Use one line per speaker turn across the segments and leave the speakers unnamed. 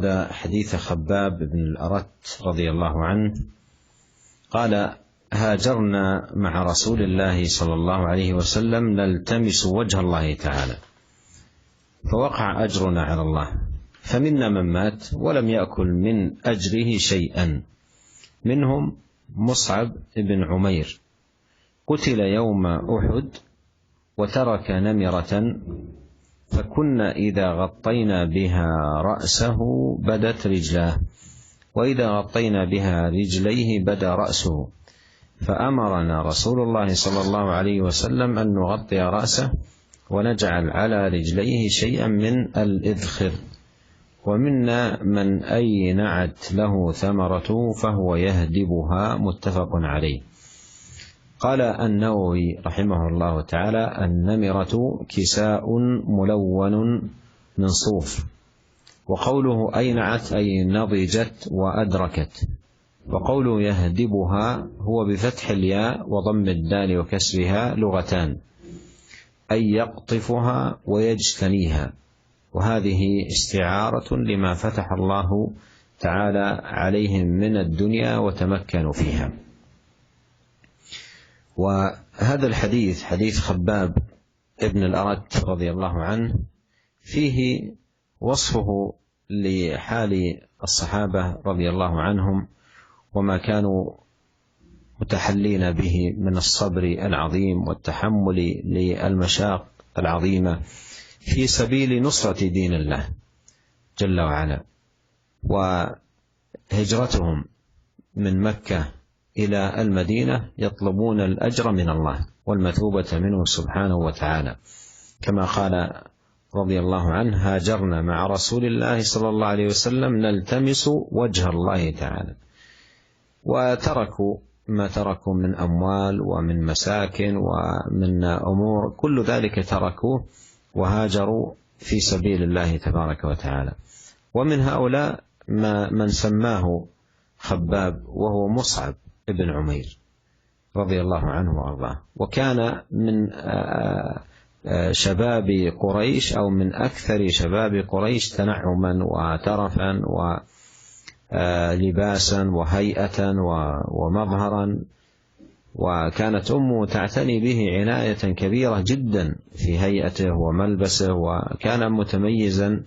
أورد حديث خباب بن الأرت رضي الله عنه قال: هاجرنا مع رسول الله صلى الله عليه وسلم نلتمس وجه الله تعالى، فوقع أجرنا على الله، فمنا من مات ولم يأكل من أجره شيئا، منهم مصعب بن عمير قتل يوم أحد وترك نمرة، فكنا إذا غطينا بها رأسه بدت رجلاه، وإذا غطينا بها رجليه بدا رأسه، فأمرنا رسول الله صلى الله عليه وسلم أن نغطي رأسه ونجعل على رجليه شيئا من الإذخر، ومنا من أينعت له ثمرته فهو يهدبها، متفق عليه. قال النووي رحمه الله تعالى: النمرة كساء ملون من صوف، وقوله أينعت أي نضجت وأدركت، وقوله يهدبها هو بفتح الياء وضم الدال وكسرها لغتان، أي يقطفها ويجتنيها، وهذه استعارة لما فتح الله تعالى عليهم من الدنيا وتمكنوا فيها. وهذا الحديث حديث خباب ابن الأرت رضي الله عنه فيه وصفه لحال الصحابة رضي الله عنهم وما كانوا متحلين به من الصبر العظيم والتحمل للمشاق العظيمة في سبيل نصرة دين الله جل وعلا، وهجرتهم من مكة إلى المدينة يطلبون الأجر من الله والمثوبة منه سبحانه وتعالى، كما قال رضي الله عنه: هاجرنا مع رسول الله صلى الله عليه وسلم نلتمس وجه الله تعالى، وتركوا ما تركوا من أموال ومن مساكن ومن أمور، كل ذلك تركوه وهاجروا في سبيل الله تبارك وتعالى. ومن هؤلاء من سماه خباب وهو مصعب بن عمير رضي الله عنه وأرضاه، وكان من شباب قريش أو من أكثر شباب قريش تنعما وترفا ولباسا وهيئة ومظهرا، وكانت أمه تعتني به عناية كبيرة جدا في هيئته وملبسه، وكان متميزا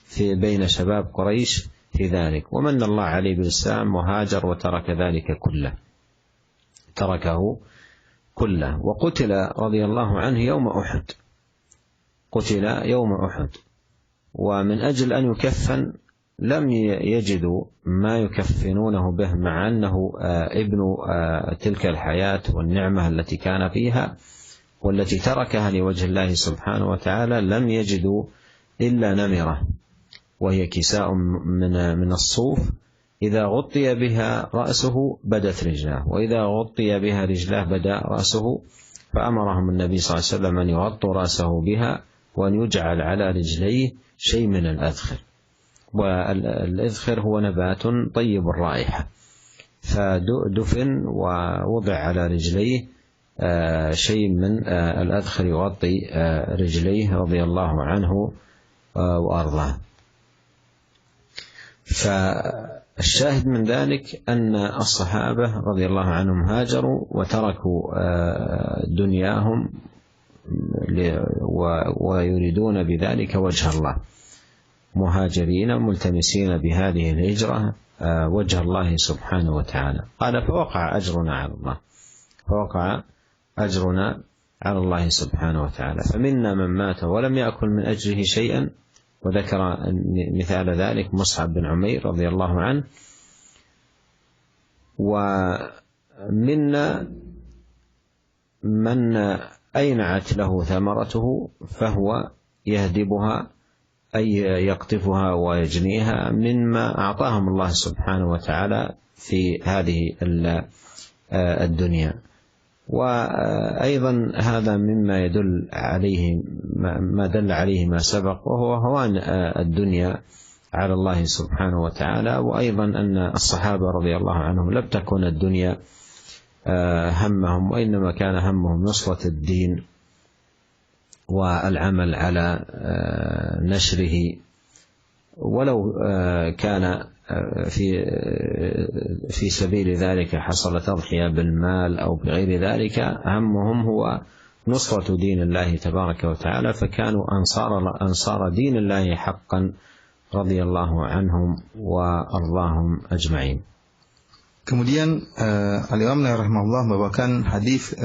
في بين شباب قريش في ذلك، ومن الله عليه بالإسلام وهاجر وترك ذلك كله، تركه كله. وقتل رضي الله عنه يوم أحد، قتل يوم أحد، ومن أجل أن يكفن لم يجدوا ما يكفنونه به، مع أنه ابن تلك الحياة والنعمة التي كان فيها والتي تركها لوجه الله سبحانه وتعالى، لم يجدوا إلا نمرة، وهي كساء من الصوف إذا غطي بها رأسه بدت رجلاه، وإذا غطي بها رجلاه بدا رأسه، فأمرهم النبي صلى الله عليه وسلم أن يغطوا رأسه بها وأن يجعل على رجليه شيء من الأذخر، والإذخر هو نبات طيب الرائحة، فدفن ووضع على رجليه شيء من الأذخر يغطي رجليه رضي الله عنه وأرضاه. فالشاهد من ذلك أن الصحابة رضي الله عنهم هاجروا وتركوا دنياهم ويريدون بذلك وجه الله، مهاجرين ملتمسين بهذه الهجرة وجه الله سبحانه وتعالى. قال: فوقع أجرنا على الله، فوقع أجرنا على الله سبحانه وتعالى، فمنا من مات ولم يأكل من أجره شيئا، وذكر مثال ذلك مصعب بن عمير رضي الله عنه، ومنا من أينعت له ثمرته فهو يهدبها أي يقطفها ويجنيها مما أعطاهم الله سبحانه وتعالى في هذه الدنيا. وأيضا هذا مما يدل عليه ما دل عليه ما سبق، وهو هوان الدنيا على الله سبحانه وتعالى، وأيضا أن الصحابة رضي الله عنهم لم تكن الدنيا همهم، وإنما كان همهم نصرة الدين والعمل على نشره ولو كان في سبيل ذلك حصل تضحية بالمال أو بغير ذلك، همهم هو نصرة دين الله تبارك وتعالى، فكانوا أنصار دين الله حقا رضي الله عنهم وأرضاهم أجمعين.
Kemudian Al-Imam Nawawi rahimahullah membawakan hadis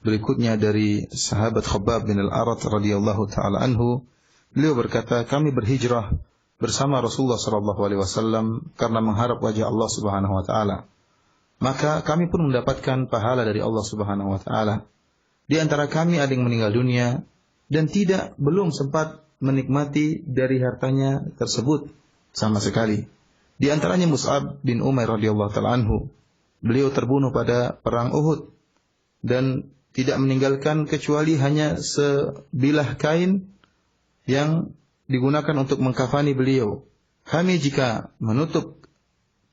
berikutnya dari sahabat Khabbab bin Al-Arat radhiyallahu taala anhu. Beliau berkata, kami berhijrah bersama Rasulullah sallallahu alaihi wasallam karena mengharap wajah Allah Subhanahu wa taala. Maka kami pun mendapatkan pahala dari Allah Subhanahu wa taala. Di antara kami ada yang meninggal dunia dan belum sempat menikmati dari hartanya tersebut sama sekali. Di antaranya Mus'ab bin Umair radhiyallahu taala anhu. Beliau terbunuh pada perang Uhud dan tidak meninggalkan kecuali hanya sebilah kain yang digunakan untuk mengkafani beliau. Kami jika menutup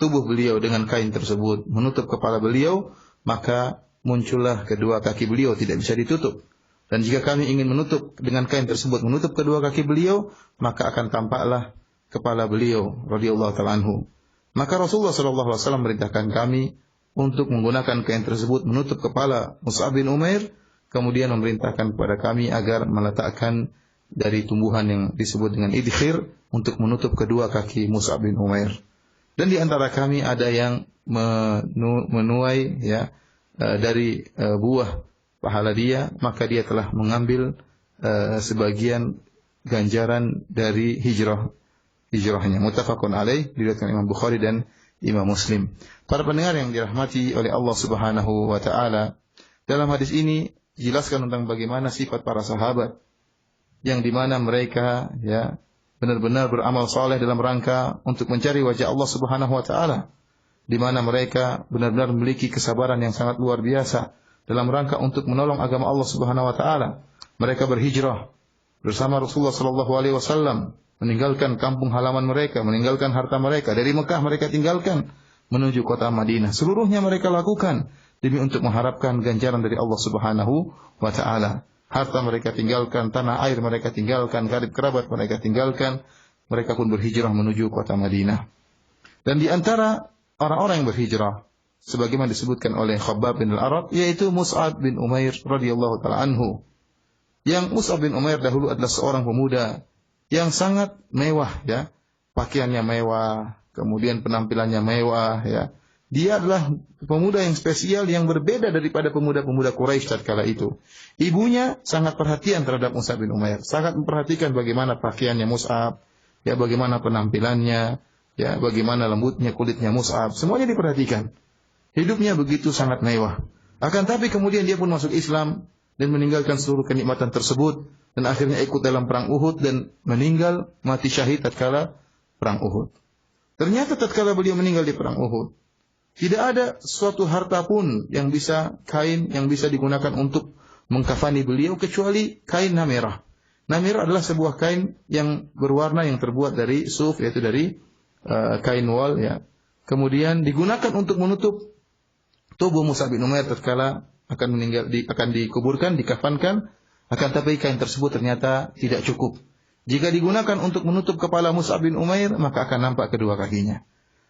tubuh beliau dengan kain tersebut, menutup kepala beliau, maka muncullah kedua kaki beliau tidak bisa ditutup. Dan jika kami ingin menutup dengan kain tersebut, menutup kedua kaki beliau, maka akan tampaklah kepala beliau radhiyallahu ta'ala anhu. Maka Rasulullah sallallahu alaihi wasallam merintahkan kami untuk menggunakan kain tersebut menutup kepala Mus'ab bin Umair, kemudian memerintahkan kepada kami agar meletakkan dari tumbuhan yang disebut dengan idkhir untuk menutup kedua kaki Mus'ab bin Umair. Dan di antara kami ada yang menuai dari buah pahala dia, maka dia telah mengambil sebagian ganjaran dari hijrahnya. Muttafaqun alaih, diriwayatkan Imam Bukhari dan Imam Muslim. Para pendengar yang dirahmati oleh Allah Subhanahu wa taala, dalam hadis ini dijelaskan tentang bagaimana sifat para sahabat yang dimana mereka benar-benar beramal saleh dalam rangka untuk mencari wajah Allah Subhanahu wa taala, di mana mereka benar-benar memiliki kesabaran yang sangat luar biasa dalam rangka untuk menolong agama Allah Subhanahu wa taala. Mereka berhijrah bersama Rasulullah sallallahu alaihi wasallam, meninggalkan kampung halaman mereka, meninggalkan harta mereka. Dari Mekah mereka tinggalkan menuju kota Madinah. Seluruhnya mereka lakukan demi untuk mengharapkan ganjaran dari Allah Subhanahu wa taala. Harta mereka tinggalkan, tanah air mereka tinggalkan, karib kerabat mereka tinggalkan. Mereka pun berhijrah menuju kota Madinah. Dan di antara orang-orang yang berhijrah, sebagaimana disebutkan oleh Khabbab bin Al-Arat, yaitu Mus'ab bin Umair radhiyallahu ta'ala anhu. Yang Mus'ab bin Umair dahulu adalah seorang pemuda yang sangat mewah, pakaiannya mewah, kemudian penampilannya mewah, Dia adalah pemuda yang spesial yang berbeda daripada pemuda-pemuda Quraisy tatkala itu. Ibunya sangat perhatian terhadap Mus'ab bin Umair, sangat memperhatikan bagaimana pakaiannya Mus'ab, bagaimana penampilannya, bagaimana lembutnya kulitnya Mus'ab, semuanya diperhatikan. Hidupnya begitu sangat mewah. Akan tapi kemudian dia pun masuk Islam dan meninggalkan seluruh kenikmatan tersebut dan akhirnya ikut dalam perang Uhud dan meninggal mati syahid tatkala perang Uhud. Ternyata tatkala beliau meninggal di perang Uhud, tidak ada suatu harta pun yang bisa, kain yang bisa digunakan untuk mengkafani beliau kecuali kain namirah. Namirah adalah sebuah kain yang berwarna yang terbuat dari suf, yaitu dari kain wol, Kemudian digunakan untuk menutup tubuh Mus'ab bin Umair tatkala akan meninggal, akan dikuburkan, dikafankan. Akan tapi kain tersebut ternyata tidak cukup. Jika digunakan untuk menutup kepala Mus'ab bin Umair, maka akan nampak kedua kakinya.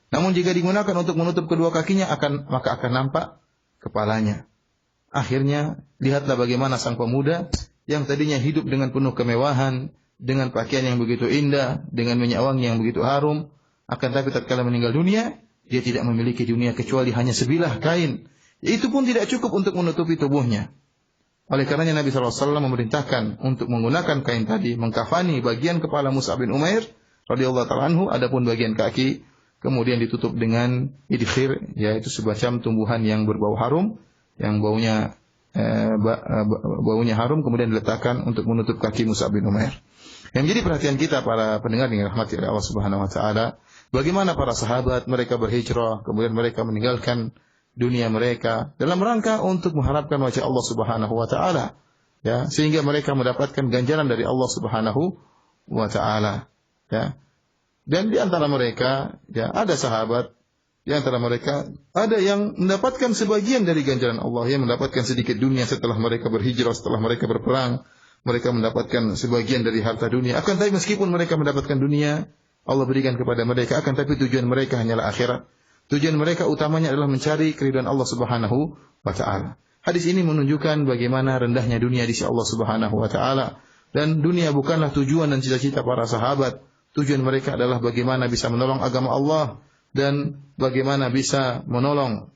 Namun jika digunakan untuk menutup kedua kakinya, maka akan nampak kepalanya. Akhirnya, lihatlah bagaimana sang pemuda yang tadinya hidup dengan penuh kemewahan, dengan pakaian yang begitu indah, dengan minyak wangi yang begitu harum, akan tapi tatkala meninggal dunia, dia tidak memiliki dunia kecuali hanya sebilah kain. Itu pun tidak cukup untuk menutupi tubuhnya. Oleh karenanya Nabi SAW memerintahkan untuk menggunakan kain tadi, mengkafani bagian kepala Mus'ab bin Umair radhiyallahu ta'ala anhu, adapun bagian kaki kemudian ditutup dengan idkhir, yaitu semacam tumbuhan yang berbau harum, yang baunya harum, kemudian diletakkan untuk menutup kaki Mus'ab bin Umair. Yang menjadi perhatian kita para pendengar yang dirahmati oleh Allah Subhanahu wa taala, bagaimana para sahabat mereka berhijrah, kemudian mereka meninggalkan dunia mereka dalam rangka untuk mengharapkan wajah Allah Subhanahu wa taala, sehingga mereka mendapatkan ganjaran dari Allah Subhanahu wa taala, Dan di antara mereka, ada sahabat, di antara mereka ada yang mendapatkan sebagian dari ganjaran Allah, yang mendapatkan sedikit dunia setelah mereka berhijrah, setelah mereka berperang, mereka mendapatkan sebagian dari harta dunia. Akan tapi meskipun mereka mendapatkan dunia, Allah berikan kepada mereka, akan tapi tujuan mereka hanyalah akhirat. Tujuan mereka utamanya adalah mencari keridhaan Allah Subhanahu wa taala. Hadis ini menunjukkan bagaimana rendahnya dunia di sisi Allah Subhanahu wa taala, dan dunia bukanlah tujuan dan cita-cita para sahabat. Tujuan mereka adalah bagaimana bisa menolong agama Allah dan bagaimana bisa menolong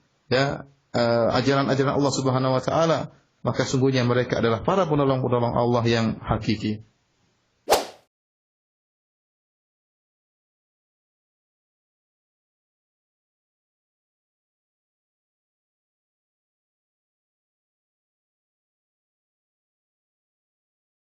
ajaran-ajaran Allah Subhanahu wa taala. Maka sungguhnya mereka adalah para penolong-penolong Allah yang hakiki.